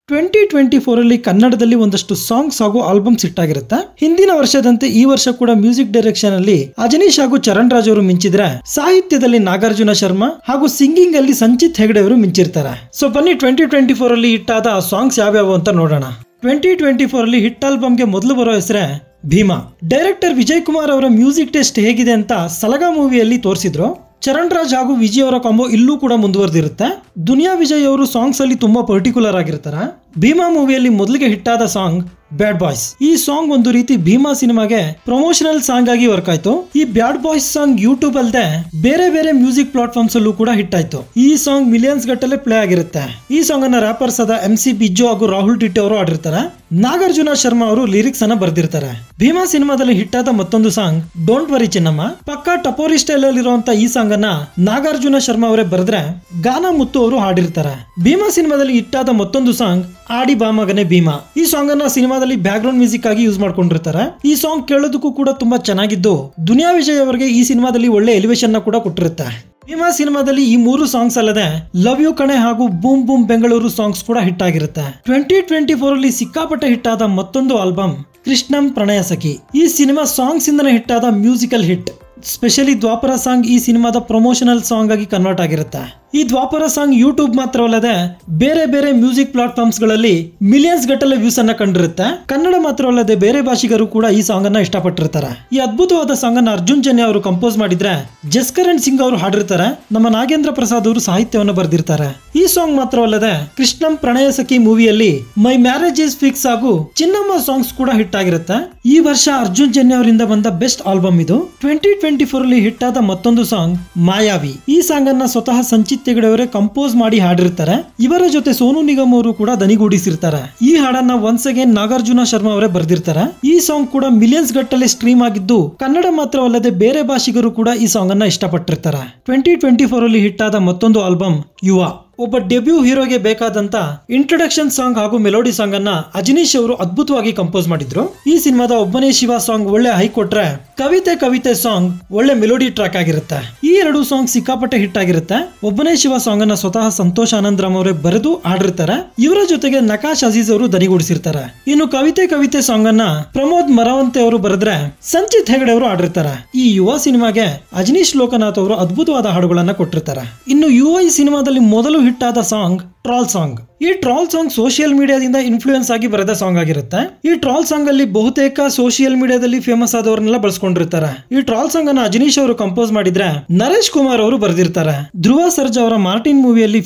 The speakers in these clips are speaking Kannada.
2024 ಅಲ್ಲಿ ಕನ್ನಡದಲ್ಲಿ ಒಂದಷ್ಟು ಸಾಂಗ್ಸ್ ಹಾಗೂ ಆಲ್ಬಮ್ಸ್ ಹಿಟ್ಟಾಗಿರುತ್ತೆ. ಹಿಂದಿನ ವರ್ಷದಂತೆ ಈ ವರ್ಷ ಕೂಡ ಮ್ಯೂಸಿಕ್ ಡೈರೆಕ್ಷನ್ ಅಲ್ಲಿ ಅಜನೀಶ್ ಹಾಗೂ ಚರಣ್ ರಾಜ್ ಅವರು ಮಿಂಚಿದ್ರೆ, ಸಾಹಿತ್ಯದಲ್ಲಿ ನಾಗಾರ್ಜುನ ಶರ್ಮಾ ಹಾಗೂ ಸಿಂಗಿಂಗ್ ಅಲ್ಲಿ ಸಂಚಿತ್ ಹೆಗಡೆ ಅವರು ಮಿಂಚಿರ್ತಾರೆ. ಸೊ ಬನ್ನಿ 2024 ಅಲ್ಲಿ ಹಿಟ್ಟಾದ ಸಾಂಗ್ಸ್ ಯಾವ್ಯಾವು ಅಂತ ನೋಡೋಣ. 2024 ಅಲ್ಲಿ ಹಿಟ್ ಆಲ್ಬಮ್ಗೆ ಮೊದಲು ಬರೋ ಹೆಸರೇ ಭೀಮಾ. ಡೈರೆಕ್ಟರ್ ವಿಜಯ್ ಕುಮಾರ್ ಅವರ ಮ್ಯೂಸಿಕ್ ಟೇಸ್ಟ್ ಹೇಗಿದೆ ಅಂತ ಸಲಗಾ ಮೂವಿಯಲ್ಲಿ ತೋರಿಸಿದ್ರು. ಚರಣ್ ರಾಜ್ ಹಾಗೂ ವಿಜಯ್ ಅವರ ಕಾಂಬೋ ಇಲ್ಲೂ ಕೂಡ ಮುಂದುವರೆದಿರುತ್ತೆ. ದುನಿಯಾ ವಿಜಯ್ ಅವರು ಸಾಂಗ್ಸ್ ಅಲ್ಲಿ ತುಂಬಾ ಪರ್ಟಿಕ್ಯುಲರ್ ಆಗಿರ್ತಾರೆ. ಭೀಮಾ ಮೂವಿಯಲ್ಲಿ ಮೊದಲಿಗೆ ಹಿಟ್ಟಾದ ಸಾಂಗ್ ಬ್ಯಾಡ್ ಬಾಯ್ಸ್. ಈ ಸಾಂಗ್ ಒಂದು ರೀತಿ ಭೀಮಾ ಸಿನಿಮಾಗೆ ಪ್ರಮೋಷನಲ್ ಸಾಂಗ್ ಆಗಿ ವರ್ಕ್ ಆಯ್ತು. ಈ ಬ್ಯಾಡ್ ಬಾಯ್ಸ್ ಸಾಂಗ್ ಯೂಟ್ಯೂಬ್ ಅಲ್ಲದೆ ಬೇರೆ ಬೇರೆ ಮ್ಯೂಸಿಕ್ ಪ್ಲಾಟ್ಫಾರ್ಮ್ಸ್ ಅಲ್ಲೂ ಕೂಡ ಹಿಟ್ ಆಯ್ತು. ಈ ಸಾಂಗ್ ಮಿಲಿಯನ್ಸ್ ಗಟ್ಟಲೆ ಪ್ಲೇ ಆಗಿರುತ್ತೆ. ಈ ಸಾಂಗ್ ಅನ್ನ ರ್ಯಾಪರ್ಸ್ ಆದ MC ಬಿಜ್ಜು ಹಾಗೂ ರಾಹುಲ್ ಟಿಟ್ಟಿ ಅವರು ಆಡಿರ್ತಾರೆ. ನಾಗಾರ್ಜುನ ಶರ್ಮಾ ಅವರು ಲಿರಿಕ್ಸ್ ಅನ್ನ ಬರ್ದಿರ್ತಾರೆ. ಭೀಮಾ ಸಿನಿಮಾದಲ್ಲಿ ಹಿಟ್ಟಾದ ಮತ್ತೊಂದು ಸಾಂಗ್ ಡೋಂಟ್ ವರಿ ಚಿನ್ನಮ್ಮ. ಪಕ್ಕಾ ಟಪೋರಿ ಸ್ಟೈಲ್ ಅಲ್ಲಿರುವಂತ ಈ ಸಾಂಗ್ ಅನ್ನ ನಾಗಾರ್ಜುನ ಶರ್ಮಾ ಅವರೇ ಬರೆದ್ರೆ ಗಾನ ಮುತ್ತು ಅವರು ಹಾಡಿರ್ತಾರೆ. ಭೀಮಾ ಸಿನಿಮಾದಲ್ಲಿ ಹಿಟ್ಟಾದ ಮತ್ತೊಂದು ಸಾಂಗ್ ಆಡಿ ಬಾ ಮಗನೆ ಭೀಮಾ. ಈ ಸಾಂಗ್ ಅನ್ನ ಸಿನಿಮಾದಲ್ಲಿ ಬ್ಯಾಕ್ ಗ್ರೌಂಡ್ ಮ್ಯೂಸಿಕ್ ಆಗಿ ಯೂಸ್ ಮಾಡ್ಕೊಂಡಿರ್ತಾರೆ. ಈ ಸಾಂಗ್ ಕೇಳೋದಕ್ಕೂ ಕೂಡ ತುಂಬಾ ಚೆನ್ನಾಗಿದ್ದು, ದುನಿಯಾ ವಿಜಯ್ ಅವರಿಗೆ ಈ ಸಿನಿಮಾದಲ್ಲಿ ಒಳ್ಳೆ ಎಲಿವೇಶನ್ ನ ಕೂಡ ಕೊಟ್ಟಿರುತ್ತೆ. ಭೀಮಾ ಸಿನಿಮಾದಲ್ಲಿ ಈ 3 ಸಾಂಗ್ಸ್ ಅಲ್ಲದೆ ಲವ್ ಯು ಕಣೆ ಹಾಗೂ ಬೂಮ್ ಬೂಮ್ ಬೆಂಗಳೂರು ಸಾಂಗ್ಸ್ ಕೂಡ ಹಿಟ್ ಆಗಿರುತ್ತೆ. 2024 ಅಲ್ಲಿ ಸಿಕ್ಕಾಪಟ್ಟೆ ಹಿಟ್ ಆದ ಮತ್ತೊಂದು ಆಲ್ಬಮ್ ಕೃಷ್ಣಂ ಪ್ರಣಯ ಸಖಿ. ಈ ಸಿನಿಮಾ ಸಾಂಗ್ಸ್ ಇಂದನೇ ಹಿಟ್ ಆದ ಮ್ಯೂಸಿಕಲ್ ಹಿಟ್. ಸ್ಪೆಷಲಿ ದ್ವಾಪರ ಸಾಂಗ್ ಈ ಸಿನಿಮಾದ ಪ್ರಮೋಷನಲ್ ಸಾಂಗ್ ಆಗಿ ಕನ್ವರ್ಟ್ ಆಗಿರುತ್ತೆ. ಈ ದ್ವಾಪರ ಸಾಂಗ್ ಯೂಟ್ಯೂಬ್ ಮಾತ್ರವಲ್ಲದೆ ಬೇರೆ ಬೇರೆ ಮ್ಯೂಸಿಕ್ ಪ್ಲಾಟ್ಫಾರ್ಮ್ಸ್ ಗಳಲ್ಲಿ ಮಿಲಿಯನ್ಸ್ ಗಟ್ಟಲೆ ವ್ಯೂಸ್ ಅನ್ನ ಕಂಡಿರುತ್ತೆ. ಕನ್ನಡ ಮಾತ್ರವಲ್ಲದೆ ಬೇರೆ ಭಾಷಿಗರು ಕೂಡ ಈ ಸಾಂಗ್ ಅನ್ನ ಇಷ್ಟಪಟ್ಟಿರ್ತಾರೆ. ಈ ಅದ್ಭುತವಾದ ಸಾಂಗ್ ಅನ್ನ ಅರ್ಜುನ್ ಜನ್ಯ ಅವರು ಕಂಪೋಸ್ ಮಾಡಿದ್ರೆ, ಜಸ್ಕರಣ್ ಸಿಂಗ್ ಅವರು ಹಾಡಿರ್ತಾರೆ. ನಮ್ಮ ನಾಗೇಂದ್ರ ಪ್ರಸಾದ್ ಅವರು ಸಾಹಿತ್ಯವನ್ನು ಬರೆದಿರ್ತಾರೆ. ಈ ಸಾಂಗ್ ಮಾತ್ರವಲ್ಲದೆ ಕೃಷ್ಣಂ ಪ್ರಣಯ ಸಖಿ ಮೂವಿಯಲ್ಲಿ ಮೈ ಮ್ಯಾರೇಜ್ ಇಸ್ ಫಿಕ್ಸ್ ಹಾಗೂ ಚಿನ್ನಮ್ಮ ಸಾಂಗ್ಸ್ ಕೂಡ ಹಿಟ್ ಆಗಿರುತ್ತೆ. ಈ ವರ್ಷ ಅರ್ಜುನ್ ಜನ್ಯ ಅವರಿಂದ ಬಂದ ಬೆಸ್ಟ್ ಆಲ್ಬಮ್ ಇದು. 2024 ಅಲ್ಲಿ ಹಿಟ್ ಆದ ಮತ್ತೊಂದು ಸಾಂಗ್ ಮಾಯಾವಿ. ಈ ಸಾಂಗ್ ಅನ್ನ ಸ್ವತಃ ಸಂಚಿತ್ ಹೆಗಡೆ ಅವರೇ ಕಂಪೋಸ್ ಮಾಡಿ ಹಾಡಿರ್ತಾರೆ. ಇವರ ಜೊತೆ ಸೋನು ನಿಗಮ್ ಅವರು ಕೂಡ ದನಿಗೂಡಿಸಿರ್ತಾರೆ. ಈ ಹಾಡನ್ನ ಒನ್ಸ್ ಅಗೇನ್ ನಾಗಾರ್ಜುನ ಶರ್ಮಾ ಅವರೇ ಬರ್ದಿರ್ತಾರೆ. ಈ ಸಾಂಗ್ ಕೂಡ ಮಿಲಿಯನ್ಸ್ ಗಟ್ಟಲೆ ಸ್ಟ್ರೀಮ್ ಆಗಿದ್ದು, ಕನ್ನಡ ಮಾತ್ರವಲ್ಲದೆ ಬೇರೆ ಭಾಷಿಗರು ಕೂಡ ಈ ಸಾಂಗ್ ಅನ್ನ ಇಷ್ಟಪಟ್ಟಿರ್ತಾರೆ. 2024 ಅಲ್ಲಿ ಹಿಟ್ ಆದ ಮತ್ತೊಂದು ಆಲ್ಬಮ್ ಯುವ. ಒಬ್ಬ ಡೆಬ್ಯೂ ಹೀರೋಗೆ ಬೇಕಾದಂತ ಇಂಟ್ರೊಡಕ್ಷನ್ ಸಾಂಗ್ ಹಾಗೂ ಮೆಲೋಡಿ ಸಾಂಗ್ ಅನ್ನ ಅಜನೀಶ್ ಅವರು ಅದ್ಭುತವಾಗಿ ಕಂಪೋಸ್ ಮಾಡಿದ್ರು. ಈ ಸಿನಿಮಾದ ಒಬ್ಬನೇ ಶಿವ ಸಾಂಗ್ ಒಳ್ಳೆ ಹೈ ಕೊಟ್ರೆ, ಕವಿತೆ ಕವಿತೆ ಸಾಂಗ್ ಒಳ್ಳೆ ಮೆಲೋಡಿ ಟ್ರ್ಯಾಕ್ ಆಗಿರುತ್ತೆ. ಈ 2 ಸಾಂಗ್ ಸಿಕ್ಕಾಪಟ್ಟೆ ಹಿಟ್ ಆಗಿರುತ್ತೆ. ಒಬ್ಬನೇ ಶಿವ ಸಾಂಗ್ ಅನ್ನ ಸ್ವತಃ ಸಂತೋಷ್ ಆನಂದ್ರಾಮ್ ಅವರೇ ಬರೆದು ಹಾಡಿರ್ತಾರೆ. ಇವರ ಜೊತೆಗೆ ನಕಾಶ್ ಅಜೀಜ್ ಅವರು ದನಿಗೂಡಿಸಿರ್ತಾರೆ. ಇನ್ನು ಕವಿತೆ ಕವಿತೆ ಸಾಂಗ್ ಅನ್ನ ಪ್ರಮೋದ್ ಮರವಂತೆ ಅವರು ಬರೆದ್ರೆ ಸಂಚಿತ್ ಹೆಗಡೆ ಅವರು ಹಾಡಿರ್ತಾರೆ. ಈ ಯುವ ಸಿನಿಮಾಗೆ ಅಜನೀಶ್ ಲೋಕನಾಥ್ ಅವರು ಅದ್ಭುತವಾದ ಹಾಡುಗಳನ್ನ ಕೊಟ್ಟಿರ್ತಾರೆ. ಇನ್ನು ಯುವ ಈ ಸಿನಿಮಾದಲ್ಲಿ ಮೊದಲು ಹಿಟ್ ಆದ ಸಾಂಗ್ ಟ್ರಾಲ್ ಸಾಂಗ್. ಈ ಟ್ರಾಲ್ ಸಾಂಗ್ ಸೋಷಿಯಲ್ ಮೀಡಿಯಾದಿಂದ ಇನ್ಫ್ಲೂಯೆನ್ಸ್ ಆಗಿ ಬರೆದ ಸಾಂಗ್ ಆಗಿರುತ್ತೆ. ಈ ಟ್ರಾಲ್ ಸಾಂಗ್ ಅಲ್ಲಿ ಬಹುತೇಕ ಸೋಷಿಯಲ್ ಮೀಡಿಯಾದಲ್ಲಿ ಫೇಮಸ್ ಆದವರನ್ನೆಲ್ಲ ಬಳಸ್ಕೊಂಡಿರ್ತಾರೆ. ಈ ಟ್ರಾಲ್ ಸಾಂಗ್ ಅನ್ನ ಅಜನೀಶ್ ಅವರು ಕಂಪೋಸ್ ಮಾಡಿದ್ರೆ, ನರೇಶ್ ಕುಮಾರ್ ಅವರು ಬರೆದಿರ್ತಾರೆ. ಧ್ರುವ ಸರ್ಜಾ ಅವರ ಮಾರ್ಟಿನ್ ಮೂವಿಯಲ್ಲಿ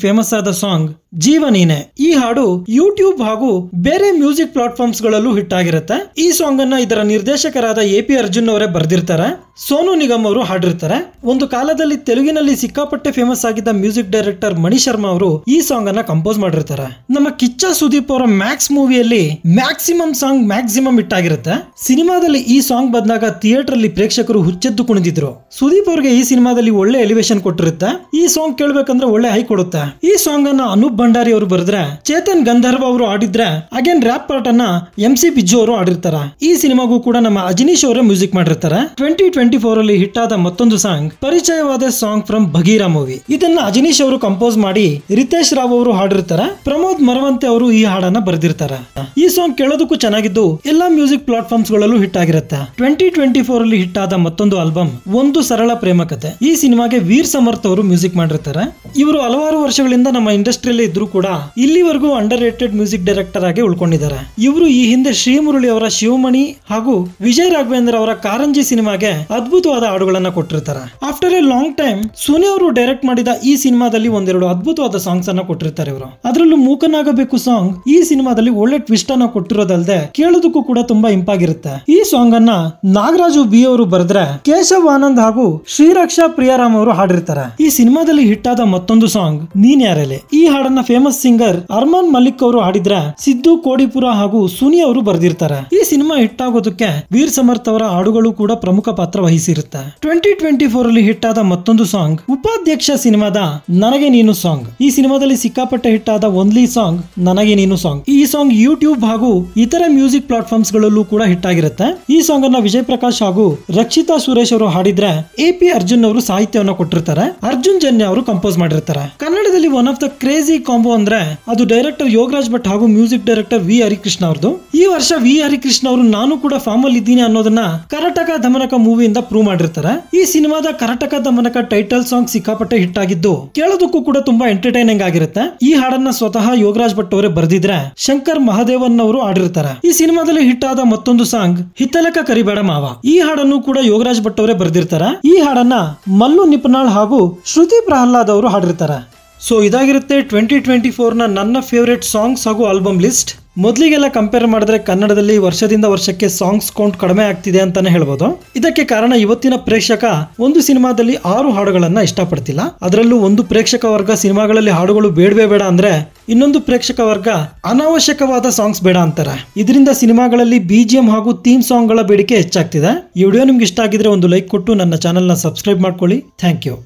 ಫೇಮಸ್ ಆದ ಸಾಂಗ್ ಜೀವ ನೀನೆ. ಈ ಹಾಡು ಯೂಟ್ಯೂಬ್ ಹಾಗೂ ಬೇರೆ ಮ್ಯೂಸಿಕ್ ಪ್ಲಾಟ್ಫಾರ್ಮ್ಸ್ ಗಳಲ್ಲೂ ಹಿಟ್ ಆಗಿರುತ್ತೆ. ಈ ಸಾಂಗ್ ಅನ್ನ ಇದರ ನಿರ್ದೇಶಕರಾದ AP ಅರ್ಜುನ್ ಅವರೇ ಬರ್ದಿರ್ತಾರೆ. ಸೋನು ನಿಗಮ್ ಅವರು ಹಾಡಿರ್ತಾರೆ. ಒಂದು ಕಾಲದಲ್ಲಿ ತೆಲುಗಿನಲ್ಲಿ ಸಿಕ್ಕಾಪಟ್ಟೆ ಫೇಮಸ್ ಆಗಿದ್ದ ಮ್ಯೂಸಿಕ್ ಡೈರೆಕ್ಟರ್ ಮಣಿ ಶರ್ಮಾ ಅವರು ಈ ಸಾಂಗ್ ಅನ್ನ ಕಂಪೋಸ್ ಮಾಡಿರ್ತಾರೆ. ನಮ್ಮ ಕಿಚ್ಚ ಸುದೀಪ್ ಅವರ ಮ್ಯಾಕ್ಸ್ ಮೂವಿಯಲ್ಲಿ ಮ್ಯಾಕ್ಸಿಮಮ್ ಸಾಂಗ್ ಮ್ಯಾಕ್ಸಿಮಮ್ ಹಿಟ್ ಆಗಿರುತ್ತೆ. ಸಿನಿಮಾದಲ್ಲಿ ಈ ಸಾಂಗ್ ಬಂದಾಗ ಥಿಯೇಟರ್ ಅಲ್ಲಿ ಪ್ರೇಕ್ಷಕರು ಹುಚ್ಚೆದ್ದು ಕುಣಿದಿದ್ರು. ಸುದೀಪ್ ಅವರಿಗೆ ಈ ಸಿನಿಮಾದಲ್ಲಿ ಒಳ್ಳೆ ಎಲಿವೇಶನ್ ಕೊಟ್ಟಿರುತ್ತೆ. ಈ ಸಾಂಗ್ ಕೇಳಬೇಕಂದ್ರೆ ಒಳ್ಳೆ ಹೈ ಕೊಡುತ್ತೆ. ಈ ಸಾಂಗ್ ಅನ್ನ ಅನೂಪ್ ಭಂಡಾರಿ ಅವರು ಬರೆದ್ರೆ, ಚೇತನ್ ಗಂಧರ್ವ ಅವರು ಆಡಿದ್ರೆ, ಅಗೇನ್ ರ್ಯಾಪ್ ಪಾರ್ಟ್ ಅನ್ನ MC ಬಿಜ್ಜು ಅವರು ಆಡಿರ್ತಾರೆ. ಈ ಸಿನಿಮಾಗೂ ಕೂಡ ನಮ್ಮ ಅಜನೀಶ್ ಅವರೇ ಮ್ಯೂಸಿಕ್ ಮಾಡಿರ್ತಾರೆ. 2024 ಅಲ್ಲಿ ಹಿಟ್ ಆದ ಮತ್ತೊಂದು ಸಾಂಗ್ ಪರಿಚಯವಾದ ಸಾಂಗ್ ಫ್ರಮ್ ಬಗೀರಾ ಮೂವಿ. ಇದನ್ನ ಅಜನೀಶ್ ಅವರು ಕಂಪೋಸ್ ಮಾಡಿ ರಿತೇಶ್ ರಾವ್ ಅವರು ಹಾಡಿರ್ತಾರೆ. ಪ್ರಮೋದ್ ಮರವಂತೆ ಅವರು ಈ ಹಾಡನ್ನ ಬರೆದಿರ್ತಾರೆ. ಈ ಸಾಂಗ್ ಕೇಳೋದಕ್ಕೂ ಚೆನ್ನಾಗಿದ್ದು ಎಲ್ಲಾ ಮ್ಯೂಸಿಕ್ ಪ್ಲಾಟ್ಫಾರ್ಮ್ಸ್ ಗಳಲ್ಲೂ ಹಿಟ್ ಆಗಿರುತ್ತೆ. 2024 ಅಲ್ಲಿ ಹಿಟ್ ಆದ ಮತ್ತೊಂದು ಆಲ್ಬಮ್ ಒಂದು ಸರಳ ಪ್ರೇಮ ಕಥೆ. ಈ ಸಿನಿಮಾಗೆ ವೀರ್ ಸಮರ್ಥ್ ಅವರು ಮ್ಯೂಸಿಕ್ ಮಾಡಿರ್ತಾರೆ. ಇವರು ಹಲವಾರು ವರ್ಷಗಳಿಂದ ನಮ್ಮ ಇಂಡಸ್ಟ್ರಿಯಲ್ಲಿ ಇದ್ರು ಕೂಡ ಇಲ್ಲಿವರೆಗೂ ಅಂಡರ್ ರೇಟೆಡ್ ಮ್ಯೂಸಿಕ್ ಡೈರೆಕ್ಟರ್ ಆಗಿ ಉಳ್ಕೊಂಡಿದ್ದಾರೆ. ಇವರು ಈ ಹಿಂದೆ ಶ್ರೀಮುರಳಿ ಅವರ ಶಿವಮಣಿ ಹಾಗೂ ವಿಜಯ್ ರಾಘವೇಂದ್ರ ಅವರ ಕಾರಂಜಿ ಸಿನಿಮಾಗೆ ಅದ್ಭುತವಾದ ಹಾಡುಗಳನ್ನ ಕೊಟ್ಟಿರ್ತಾರೆ. After A long time Suni ಅವರು ಡೈರೆಕ್ಟ್ ಮಾಡಿದ ಈ ಸಿನಿಮಾದಲ್ಲಿ ಒಂದೆರಡು ಅದ್ಭುತವಾದ ಸಾಂಗ್ಸ್ ಅನ್ನ ಕೊಟ್ಟಿರ್ತಾರೆ ಇವರು. ಅದರಲ್ಲೂ ಮೂಕನಾಗಬೇಕು ಸಾಂಗ್ ಈ ಸಿನಿಮಾದಲ್ಲಿ ಒಳ್ಳೆ ಟ್ವಿಸ್ಟ್ ಅನ್ನ ಕೊಟ್ಟಿರೋದಲ್ಲದೆ ಕೇಳೋದಕ್ಕೂ ಕೂಡ ತುಂಬಾ ಇಂಪಾಗಿರುತ್ತೆ. ಈ ಸಾಂಗ್ ಅನ್ನ ನಾಗರಾಜು B ಅವರು ಬರೆದ್ರೆ, ಕೇಶವ್ ಆನಂದ್ ಹಾಗೂ ಶ್ರೀರಕ್ಷಾ ಪ್ರಿಯಾರಾಮ್ ಅವರು ಹಾಡಿರ್ತಾರೆ. ಈ ಸಿನಿಮಾದಲ್ಲಿ ಹಿಟ್ ಆದ ಮತ್ತೊಂದು ಸಾಂಗ್ ನೀನ್ ಯಾರೆಲೆ. ಈ ಹಾಡನ್ನ ಫೇಮಸ್ ಸಿಂಗರ್ ಅರ್ಮಾನ್ ಮಲ್ಲಿಕ್ ಅವರು ಹಾಡಿದ್ರೆ, ಸಿದ್ದು ಕೋಡಿಪುರ ಹಾಗೂ ಸುನಿ ಅವರು ಬರೆದಿರ್ತಾರೆ. ಈ ಸಿನಿಮಾ ಹಿಟ್ ಆಗೋದಕ್ಕೆ ವೀರ್ ಸಮರ್ಥ್ ಅವರ ಹಾಡುಗಳು ಕೂಡ ಪ್ರಮುಖ ಪಾತ್ರ ವಹಿಸಿರುತ್ತೆ. 2024 ಅಲ್ಲಿ ಹಿಟ್ ಆದ ಮತ್ತೊಂದು ಸಾಂಗ್ ಉಪಾಧ್ಯಕ್ಷ ಸಿನಿಮಾದ ನನಗೆ ನೀನು ಸಾಂಗ್. ಈ ಸಿನಿಮಾದಲ್ಲಿ ಸಿಕ್ಕಾಪಟ್ಟೆ ಸಿಕ್ಕಾಪಟ್ಟೆ ಹಿಟ್ ಆದ ಓನ್ಲಿ ಸಾಂಗ್ ನನಗೆ ನೀನು ಸಾಂಗ್. ಈ ಸಾಂಗ್ ಯೂಟ್ಯೂಬ್ ಹಾಗೂ ಇತರ ಮ್ಯೂಸಿಕ್ ಪ್ಲಾಟ್ಫಾರ್ಮ್ಸ್ ಗಳಲ್ಲೂ ಕೂಡ ಹಿಟ್ ಆಗಿರುತ್ತೆ. ಈ ಸಾಂಗ್ ಅನ್ನ ವಿಜಯ್ ಪ್ರಕಾಶ್ ಹಾಗೂ ರಕ್ಷಿತಾ ಸುರೇಶ್ ಅವರು ಹಾಡಿದ್ರೆ ಎ.ಪಿ. ಅರ್ಜುನ್ ಅವರು ಸಾಹಿತ್ಯವನ್ನು ಕೊಟ್ಟಿರ್ತಾರೆ. ಅರ್ಜುನ್ ಜನ್ಯ ಅವರು ಕಂಪೋಸ್ ಮಾಡಿರ್ತಾರೆ. ಕನ್ನಡದಲ್ಲಿ one of the crazy combo ಅಂದ್ರೆ ಅದು ಡೈರೆಕ್ಟರ್ ಯೋಗರಾಜ್ ಭಟ್ ಹಾಗೂ ಮ್ಯೂಸಿಕ್ ಡೈರೆಕ್ಟರ್ ವಿ ಹರಿಕೃಷ್ಣ ಅವ್ರದ್ದು. ಈ ವರ್ಷ ವಿ ಹರಿಕೃಷ್ಣ ಅವರು ನಾನು ಕೂಡ ಫಾರ್ಮ್ ಅಲ್ಲಿ ಇದ್ದೀನಿ ಅನ್ನೋದನ್ನ ಕರಟಕ ದಮನಕ ಮೂವಿಯಿಂದ ಪ್ರೂವ್ ಮಾಡಿರ್ತಾರೆ. ಈ ಸಿನಿಮಾದ ಕರಟಕ ದಮನಕ ಟೈಟಲ್ ಸಾಂಗ್ ಸಿಕ್ಕಾಪಟ್ಟೆ ಹಿಟ್ ಆಗಿದ್ದು ಕೇಳೋದಕ್ಕೂ ಕೂಡ ತುಂಬಾ ಎಂಟರ್ಟೈನಿಂಗ್ ಆಗಿರುತ್ತೆ. ಈ ಹಾಡನ್ನ ಸ್ವತಃ ಯೋಗರಾಜ್ ಭಟ್ ಅವರೇ ಬರೆದಿದ್ರೆ ಶಂಕರ್ ಮಹಾದೇವನ್ ಅವರು ಆಡಿರ್ತಾರೆ. ಈ ಸಿನಿಮಾದಲ್ಲಿ ಹಿಟ್ ಆದ ಮತ್ತೊಂದು ಸಾಂಗ್ ಹಿತ್ತಲಕ ಕರಿಬೇಡ ಮಾವ. ಈ ಹಾಡನ್ನು ಕೂಡ ಯೋಗರಾಜ್ ಭಟ್ ಅವರೇ ಬರೆದಿರ್ತಾರೆ. ಈ ಹಾಡನ್ನ ಮಲ್ಲು ನಿಪನಾಳ್ ಹಾಗೂ ಶ್ರುತಿ ಪ್ರಹ್ಲಾದ್ ಅವರು ಹಾಡಿರ್ತಾರೆ. ಸೊ ಇದಾಗಿರುತ್ತೆ 2024 ನನ್ನ ಫೇವರೇಟ್ ಸಾಂಗ್ಸ್ ಹಾಗೂ ಆಲ್ಬಮ್ ಲಿಸ್ಟ್. ಮೊದಲಿಗೆಲ್ಲ ಕಂಪೇರ್ ಮಾಡಿದ್ರೆ ಕನ್ನಡದಲ್ಲಿ ವರ್ಷದಿಂದ ವರ್ಷಕ್ಕೆ ಸಾಂಗ್ಸ್ ಕೌಂಟ್ ಕಡಿಮೆ ಆಗ್ತಿದೆ ಅಂತಾನೆ ಹೇಳ್ಬೋದು. ಇದಕ್ಕೆ ಕಾರಣ ಇವತ್ತಿನ ಪ್ರೇಕ್ಷಕ ಒಂದು ಸಿನಿಮಾದಲ್ಲಿ 6 ಹಾಡುಗಳನ್ನ ಇಷ್ಟಪಡ್ತಿಲ್ಲ. ಅದರಲ್ಲೂ ಒಂದು ಪ್ರೇಕ್ಷಕ ವರ್ಗ ಸಿನಿಮಾಗಳಲ್ಲಿ ಹಾಡುಗಳು ಬೇಡವೇ ಬೇಡ ಅಂದ್ರೆ ಇನ್ನೊಂದು ಪ್ರೇಕ್ಷಕ ವರ್ಗ ಅನಾವಶ್ಯಕವಾದ ಸಾಂಗ್ಸ್ ಬೇಡ ಅಂತಾರೆ. ಇದರಿಂದ ಸಿನಿಮಾಗಳಲ್ಲಿ BGM ಹಾಗೂ ಥೀಮ್ ಸಾಂಗ್ ಗಳ ಬೇಡಿಕೆ ಹೆಚ್ಚಾಗ್ತಿದೆ. ಈ ವಿಡಿಯೋ ನಿಮ್ಗೆ ಇಷ್ಟ ಆಗಿದ್ರೆ ಒಂದು ಲೈಕ್ ಕೊಟ್ಟು ನನ್ನ ಚಾನೆಲ್ ನ ಸಬ್ಸ್ಕ್ರೈಬ್ ಮಾಡ್ಕೊಳ್ಳಿ. Thank you.